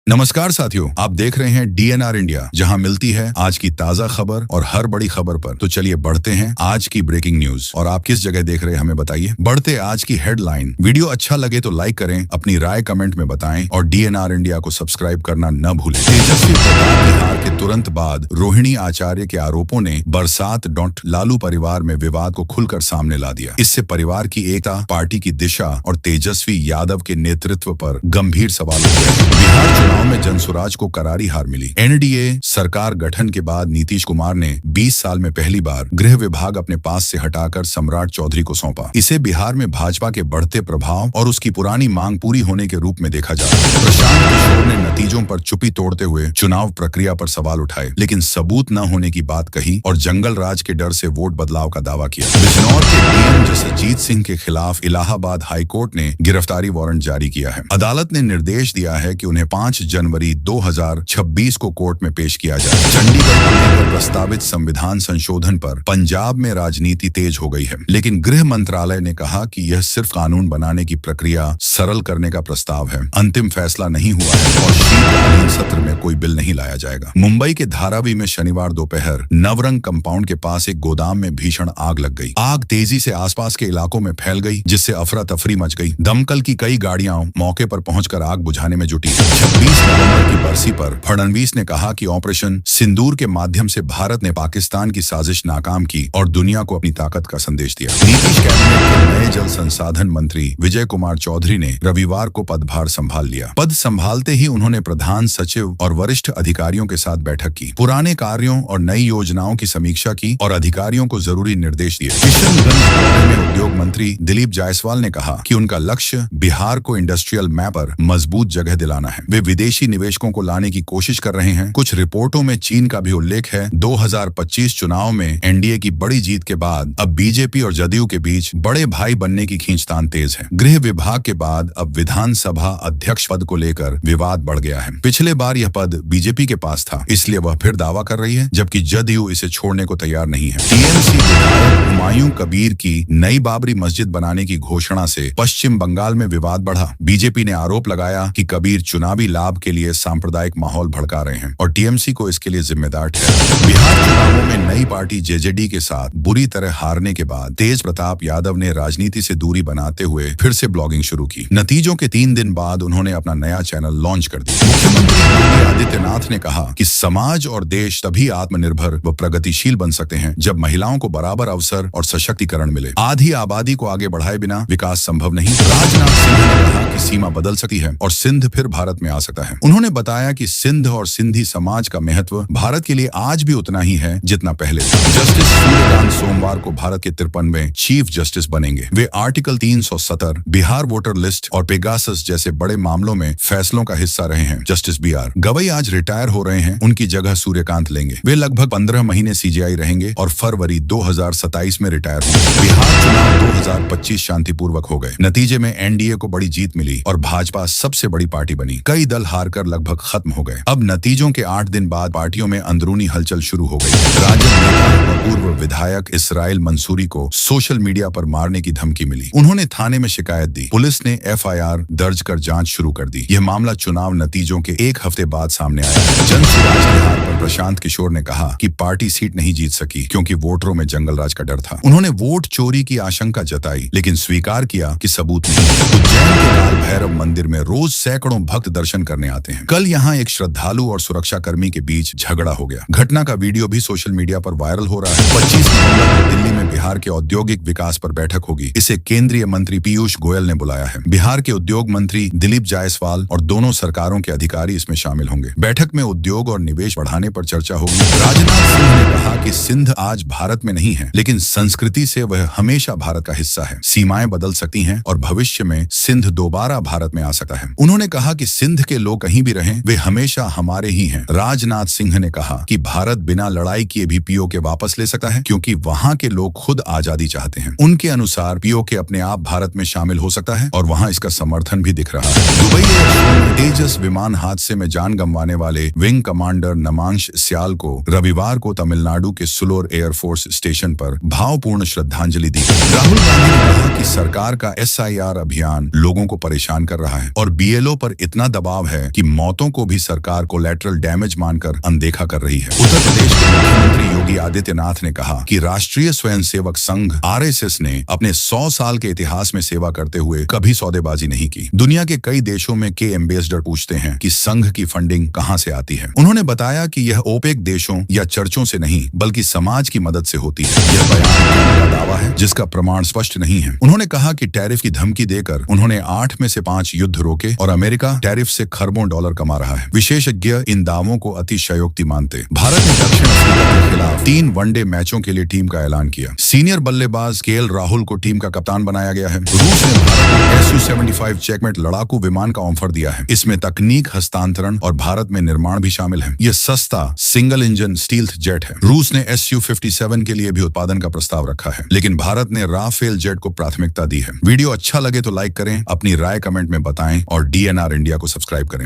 नमस्कार साथियों, आप देख रहे हैं डीएनआर इंडिया, जहां मिलती है आज की ताजा खबर और हर बड़ी खबर पर। तो चलिए बढ़ते हैं आज की ब्रेकिंग न्यूज। और आप किस जगह देख रहे हैं हमें बताइए। बढ़ते आज की हेडलाइन। वीडियो अच्छा लगे तो लाइक करें, अपनी राय कमेंट में बताएं और डीएनआर इंडिया को सब्सक्राइब करना न भूलें। तेजस्वी प्रताप की हार के तुरंत बाद रोहिणी आचार्य के आरोपों ने बरसात लालू परिवार में विवाद को खुलकर सामने ला दिया। इससे परिवार की एकता, पार्टी की दिशा और तेजस्वी यादव के नेतृत्व पर गंभीर सवाल उठ गए। बिहार चुनाव में जनसुराज को करारी हार मिली। एनडीए सरकार गठन के बाद नीतीश कुमार ने 20 साल में पहली बार गृह विभाग अपने पास से हटाकर सम्राट चौधरी को सौंपा। इसे बिहार में भाजपा के बढ़ते प्रभाव और उसकी पुरानी मांग पूरी होने के रूप में देखा जा रहा है। प्रशांत किशोर ने नतीजों पर चुप्पी तोड़ते हुए चुनाव प्रक्रिया पर सवाल उठाए, लेकिन सबूत न होने की बात कही और जंगल राज के डर से वोट बदलाव का दावा किया। बिजनौर के डीएम जसजीत सिंह के खिलाफ इलाहाबाद हाईकोर्ट ने गिरफ्तारी वारंट जारी किया है। अदालत ने निर्देश दिया है कि उन्हें 5 जनवरी 2026 को कोर्ट में पेश किया जाए। चंडीगढ़ को लेकर प्रस्तावित संविधान संशोधन पर पंजाब में राजनीति तेज हो गई है, लेकिन गृह मंत्रालय ने कहा कि यह सिर्फ कानून बनाने की प्रक्रिया सरल करने का प्रस्ताव है, अंतिम फैसला नहीं हुआ है और शीतकालीन सत्र में कोई बिल नहीं लाया जाएगा। मुंबई के धारावी में शनिवार दोपहर नवरंग कंपाउंड के पास एक गोदाम में भीषण आग लग गई। आग तेजी से आसपास के इलाकों में फैल गई, जिससे अफरा तफरी मच गई। दमकल की कई गाड़ियां मौके पर पहुंचकर आग बुझाने में जुटी। 26 नवंबर की बरसी पर फडणवीस ने कहा कि ऑपरेशन सिंदूर के माध्यम से भारत ने पाकिस्तान की साजिश नाकाम की और दुनिया को अपनी ताकत का संदेश दिया। नीतीश कैबिनेट के नए जल संसाधन मंत्री विजय कुमार चौधरी ने रविवार को पदभार संभाल लिया। पद संभालते ही उन्होंने प्रधान सचिव और वरिष्ठ अधिकारियों के साथ बैठक की, पुराने कार्यों और नई योजनाओं की समीक्षा की और अधिकारियों को जरूरी निर्देश दिए। किशनगंज में उद्योग मंत्री दिलीप जायसवाल ने कहा कि उनका लक्ष्य बिहार को इंडस्ट्रियल मैप पर मजबूत जगह दिलाना है। वे विदेशी निवेशकों को लाने की कोशिश कर रहे हैं। कुछ रिपोर्टों में चीन का भी उल्लेख है। 2025 चुनाव में एनडीए की बड़ी जीत के बाद अब बीजेपी और जदयू के बीच बड़े भाई बनने की खींचतान तेज है। गृह विभाग के बाद अब विधानसभा अध्यक्ष पद को लेकर विवाद बढ़ गया है। पिछले बार यह पद बीजेपी के पास था, इसलिए वह फिर दावा कर रही है, जबकि जदयू इसे छोड़ने को तैयार नहीं है। टीएमसी विधायक हुमायूं कबीर की नई बाबरी मस्जिद बनाने की घोषणा से पश्चिम बंगाल में विवाद बढ़ा। बीजेपी ने आरोप लगाया कि कबीर चुनावी लाभ के लिए सांप्रदायिक माहौल भड़का रहे हैं और टीएमसी को इसके लिए जिम्मेदार ठहराया। बिहार चुनावों में नई पार्टी जेजेडी के साथ बुरी तरह हारने के बाद तेज प्रताप यादव ने राजनीति से दूरी बनाते हुए फिर से ब्लॉगिंग शुरू की। नतीजों के 3 दिन बाद उन्होंने अपना नया चैनल लॉन्च कर दिया। मुख्यमंत्री योगी आदित्यनाथ ने कहा कि समाज और देश तभी आत्मनिर्भर व प्रगतिशील बन सकते हैं जब महिलाओं को बराबर अवसर और सशक्तिकरण मिले। आधी आबादी को आगे बढ़ाए बिना विकास संभव नहीं। राजनाथ सिंह ने कहा कि सीमा बदल सकती है और सिंध फिर भारत में आ सकता है। उन्होंने बताया कि सिंध और सिंधी समाज का महत्व भारत के लिए आज भी उतना ही है जितना पहले था। जस्टिस सूर्यकांत सोमवार को भारत के 53वें चीफ जस्टिस बनेंगे। वे आर्टिकल 370, बिहार वोटर लिस्ट और पेगासस जैसे बड़े मामलों में फैसलों का हिस्सा रहे हैं। जस्टिस बीआर गवई आज रिटायर हो रहे हैं, उनकी जगह सूर्यकांत लेंगे। वे लगभग 15 महीने सीजेआई रहेंगे और फरवरी 2027 में रिटायर होंगे। बिहार चुनाव 2025 शांतिपूर्वक हो गए। नतीजे में एनडीए को बड़ी जीत मिली और भाजपा सबसे बड़ी पार्टी बनी। कई दल हारकर लगभग खत्म हो गए। अब नतीजों के 8 दिन बाद पार्टियों में अंदरूनी हलचल शुरू हो गई। राजद नेता और पूर्व विधायक इसराइल मंसूरी को सोशल मीडिया पर मारने की धमकी मिली। उन्होंने थाने में शिकायत दी। पुलिस ने एफआईआर दर्ज कर जांच शुरू कर दी। यह मामला चुनाव नतीजों के 1 हफ्ते बाद सामने आया है। जनसुराज की हार पर प्रशांत किशोर ने कहा कि पार्टी सीट नहीं जीत सकी क्योंकि वोटरों में जंगल राज का डर था। उन्होंने वोट चोरी की आशंका जताई, लेकिन स्वीकार किया कि सबूत नहीं। उज्जैन के काल भैरव मंदिर में रोज सैकड़ों भक्त दर्शन करने आते हैं। कल यहाँ एक श्रद्धालु और सुरक्षा कर्मी के बीच झगड़ा हो गया। घटना का वीडियो भी सोशल मीडिया पर वायरल हो रहा है। 25 नवंबर को दिल्ली में बिहार के औद्योगिक विकास पर बैठक होगी। इसे केंद्रीय मंत्री पीयूष गोयल ने बुलाया है। बिहार के उद्योग मंत्री दिलीप जायसवाल और दोनों सरकारों के अधिकारी इसमें शामिल होंगे। बैठक में उद्योग और निवेश बढ़ाने पर चर्चा होगी। राजनाथ सिंह ने कहा कि सिंध आज भारत में नहीं है, लेकिन संस्कृति से वह हमेशा भारत का हिस्सा है। सीमाएं बदल सकती हैं और भविष्य में सिंध दोबारा भारत में आ सकता है। उन्होंने कहा कि सिंध के लोग कहीं भी रहें, वे हमेशा हमारे ही हैं। राजनाथ सिंह ने कहा कि भारत बिना लड़ाई किए भी पीओके वापस ले सकता है, क्योंकि वहां के लोग खुद आजादी चाहते हैं। उनके अनुसार पीओके अपने आप भारत में शामिल हो सकता है और वहां इसका समर्थन भी दिख रहा है। दुबई एयरपोर्ट में तेजस विमान हादसे में जान गंवाने वाले विंग कमांडर नमांश स्याल को रविवार को तमिलनाडु के सुलोर एयरफोर्स स्टेशन पर भावपूर्ण श्रद्धांजलि दी। राहुल गांधी ने कहा कि सरकार का SIR अभियान लोगों को परेशान कर रहा है और BLO पर इतना दबाव है कि मौतों को भी सरकार कोलैटरल डैमेज मानकर अनदेखा कर रही है। उत्तर प्रदेश के मुख्यमंत्री योगी आदित्यनाथ ने कहा कि राष्ट्रीय स्वयंसेवक संघ RSS ने अपने 100 साल के इतिहास में सेवा करते हुए कभी सौदेबाजी नहीं की। दुनिया के कई देशों में के एम्बेसडर पूछते हैं कि संघ की फंडिंग कहां से आती है। उन्होंने बताया कि यह ओपेक देशों या चर्चों से नहीं बल्कि समाज की मदद से होती है। यह बयान का दावा है जिसका प्रमाण स्पष्ट नहीं है। उन्होंने कहा कि टैरिफ की धमकी देकर उन्होंने 8 में से 5 युद्ध रोके और अमेरिका टैरिफ से खरबों डॉलर कमा रहा है। विशेषज्ञ इन दावों को अतिशयोक्ति मानते। भारत ने दक्षिण अफ्रीका के खिलाफ 3 वनडे मैचों के लिए टीम का ऐलान किया। सीनियर बल्लेबाज KL राहुल को टीम का कप्तान बनाया गया है। रूस ने भारत को Su-75 चेकमेट लड़ाकू विमान का ऑफर दिया है। इसमें तकनीक हस्तांतरण और भारत में निर्माण भी शामिल है। यह सस्ता सिंगल इंजन स्टील्थ जेट है। रूस ने Su-57 के लिए भी उत्पादन का प्रस्ताव रखा है, लेकिन भारत ने राफेल जेट को प्राथमिकता दी है। वीडियो अच्छा लगे तो लाइक करें, अपनी राय कमेंट में बताएं और DNR इंडिया को सब्सक्राइब करें।